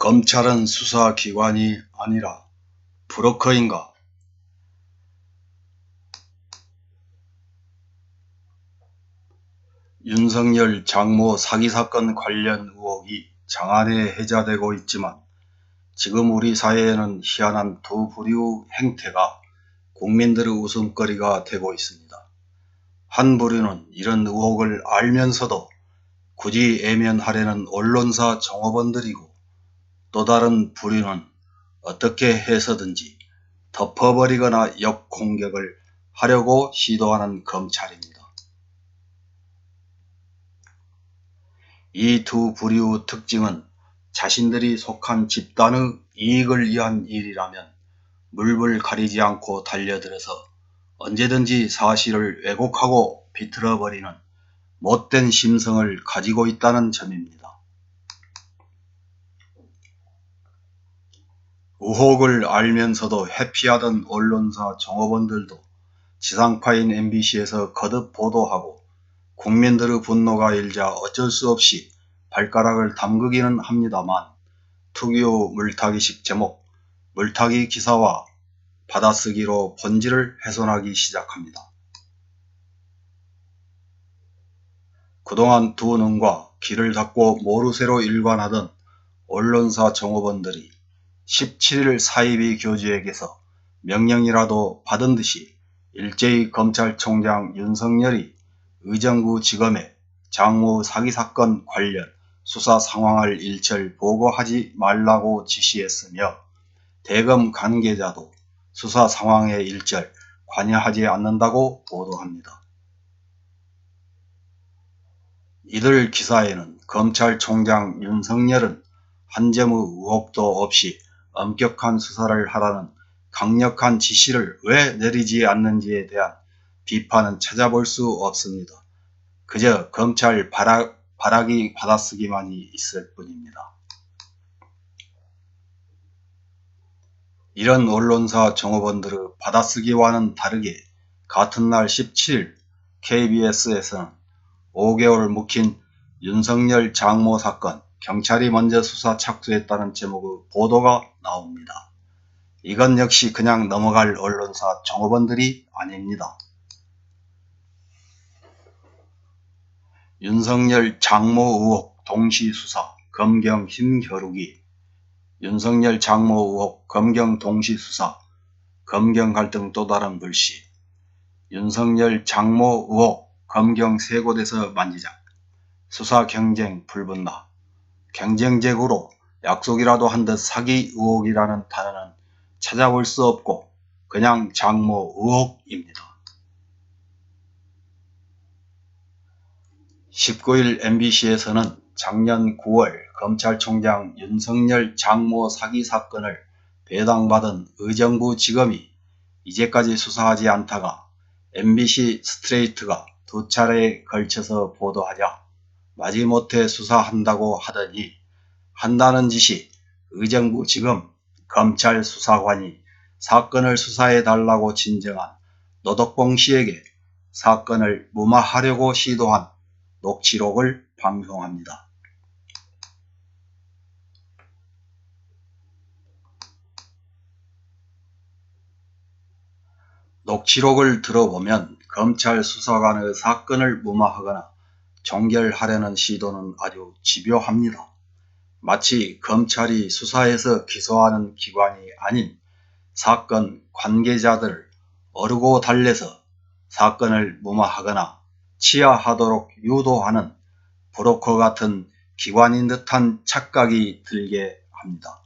검찰은 수사기관이 아니라 브로커인가? 윤석열 장모 사기 사건 관련 의혹이 장안에 회자되고 있지만 지금 우리 사회에는 희한한 두 부류 행태가 국민들의 웃음거리가 되고 있습니다. 한 부류는 이런 의혹을 알면서도 굳이 외면하려는 언론사 종업원들이고, 또 다른 부류는 어떻게 해서든지 덮어버리거나 역공격을 하려고 시도하는 검찰입니다. 이 두 부류의 특징은 자신들이 속한 집단의 이익을 위한 일이라면 물불 가리지 않고 달려들어서 언제든지 사실을 왜곡하고 비틀어버리는 못된 심성을 가지고 있다는 점입니다. 의혹을 알면서도 회피하던 언론사 종업원들도 지상파인 MBC에서 거듭 보도하고 국민들의 분노가 일자 어쩔 수 없이 발가락을 담그기는 합니다만, 특유의 물타기식 제목, 물타기 기사와 받아쓰기로 본질을 훼손하기 시작합니다. 그동안 두 눈과 귀를 닫고 모르쇠로 일관하던 언론사 종업원들이 17일 사이비 교주에게서 명령이라도 받은 듯이 일제히 검찰총장 윤석열이 의정부 지검에 장모 사기 사건 관련 수사 상황을 일절 보고하지 말라고 지시했으며, 대검 관계자도 수사 상황에 일절 관여하지 않는다고 보도합니다. 이들 기사에는 검찰총장 윤석열은 한 점의 의혹도 없이 엄격한 수사를 하라는 강력한 지시를 왜 내리지 않는지에 대한 비판은 찾아볼 수 없습니다. 그저 검찰 바라기 받아쓰기만이 있을 뿐입니다. 이런 언론사 종업원들의 받아쓰기와는 다르게 같은 날 17일 KBS에서는 5개월 묵힌 윤석열 장모 사건, 경찰이 먼저 수사 착수했다는 제목의 보도가 나옵니다. 이건 역시 그냥 넘어갈 언론사 종업원들이 아닙니다. 윤석열 장모 의혹 동시 수사, 검경 힘겨루기. 윤석열 장모 의혹 검경 동시 수사, 검경 갈등 또 다른 불씨. 윤석열 장모 의혹 검경 세 곳에서 만지작, 수사 경쟁 불분나. 경쟁적으로 약속이라도 한 듯 사기 의혹이라는 단어는 찾아볼 수 없고 그냥 장모 의혹입니다. 19일 MBC에서는 작년 9월 검찰총장 윤석열 장모 사기 사건을 배당받은 의정부 지검이 이제까지 수사하지 않다가 MBC 스트레이트가 두 차례에 걸쳐서 보도하자 마지못해 수사한다고 하더니, 한다는 짓이 의정부 지검 검찰 수사관이 사건을 수사해달라고 진정한 노덕봉 씨에게 사건을 무마하려고 시도한 녹취록을 방송합니다. 녹취록을 들어보면 검찰 수사관의 사건을 무마하거나 종결하려는 시도는 아주 집요합니다. 마치 검찰이 수사해서 기소하는 기관이 아닌 사건 관계자들을 어르고 달래서 사건을 무마하거나 치하하도록 유도하는 브로커 같은 기관인 듯한 착각이 들게 합니다.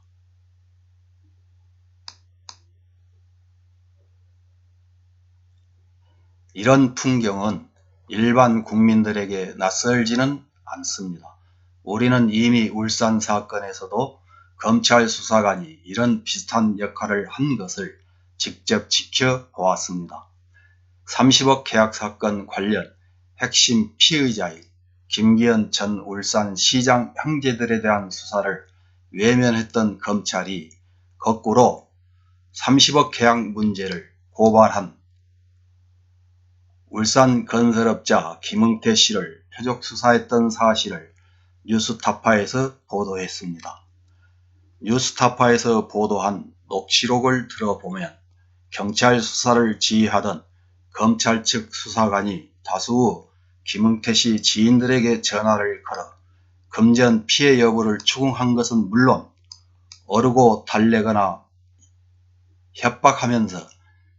이런 풍경은 일반 국민들에게 낯설지는 않습니다. 우리는 이미 울산 사건에서도 검찰 수사관이 이런 비슷한 역할을 한 것을 직접 지켜보았습니다. 30억 계약 사건 관련 핵심 피의자인 김기현 전 울산시장 형제들에 대한 수사를 외면했던 검찰이 거꾸로 30억 계약 문제를 고발한 울산 건설업자 김응태 씨를 표적 수사했던 사실을 뉴스타파에서 보도했습니다. 뉴스타파에서 보도한 녹취록을 들어보면 경찰 수사를 지휘하던 검찰 측 수사관이 다수 후 김응태 씨 지인들에게 전화를 걸어 금전 피해 여부를 추궁한 것은 물론 어르고 달래거나 협박하면서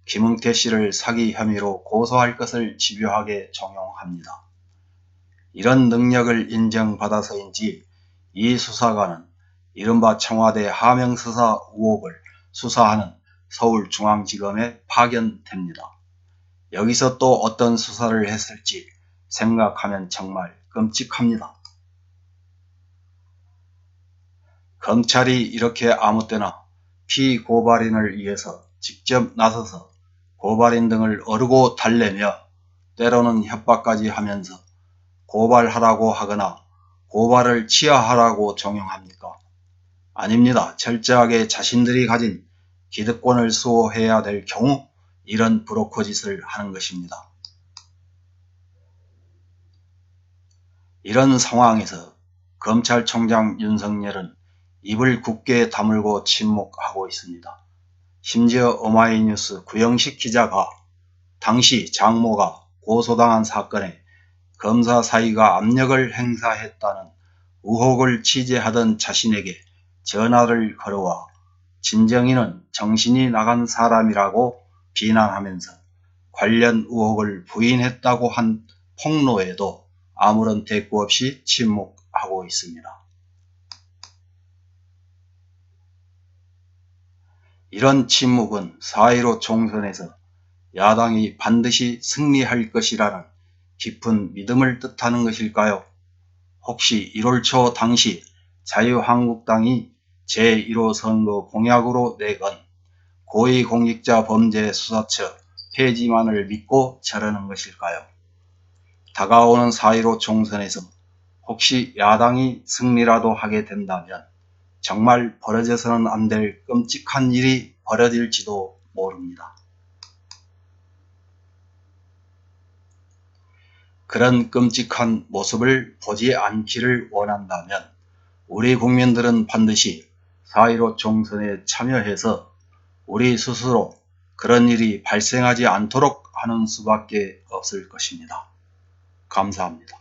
김응태 씨를 사기 혐의로 고소할 것을 집요하게 종용합니다. 이런 능력을 인정받아서인지 이 수사관은 이른바 청와대 하명수사 의혹을 수사하는 서울중앙지검에 파견됩니다. 여기서 또 어떤 수사를 했을지 생각하면 정말 끔찍합니다. 검찰이 이렇게 아무 때나 피고발인을 위해서 직접 나서서 고발인 등을 어르고 달래며 때로는 협박까지 하면서 고발하라고 하거나 고발을 취하하라고 종용합니까? 아닙니다. 철저하게 자신들이 가진 기득권을 수호해야 될 경우 이런 브로커 짓을 하는 것입니다. 이런 상황에서 검찰총장 윤석열은 입을 굳게 다물고 침묵하고 있습니다. 심지어 오마이뉴스 구영식 기자가 당시 장모가 고소당한 사건에 검사 사이가 압력을 행사했다는 의혹을 취재하던 자신에게 전화를 걸어와 진정인은 정신이 나간 사람이라고 비난하면서 관련 의혹을 부인했다고 한 폭로에도 아무런 대꾸 없이 침묵하고 있습니다. 이런 침묵은 4.15 총선에서 야당이 반드시 승리할 것이라는 깊은 믿음을 뜻하는 것일까요? 혹시 1월 초 당시 자유한국당이 제1호 선거 공약으로 내건 고위공직자 범죄 수사처 폐지만을 믿고 저러는 것일까요? 다가오는 4.15 총선에서 혹시 야당이 승리라도 하게 된다면 정말 벌어져서는 안 될 끔찍한 일이 벌어질지도 모릅니다. 그런 끔찍한 모습을 보지 않기를 원한다면 우리 국민들은 반드시 4.15 총선에 참여해서 우리 스스로 그런 일이 발생하지 않도록 하는 수밖에 없을 것입니다. 감사합니다.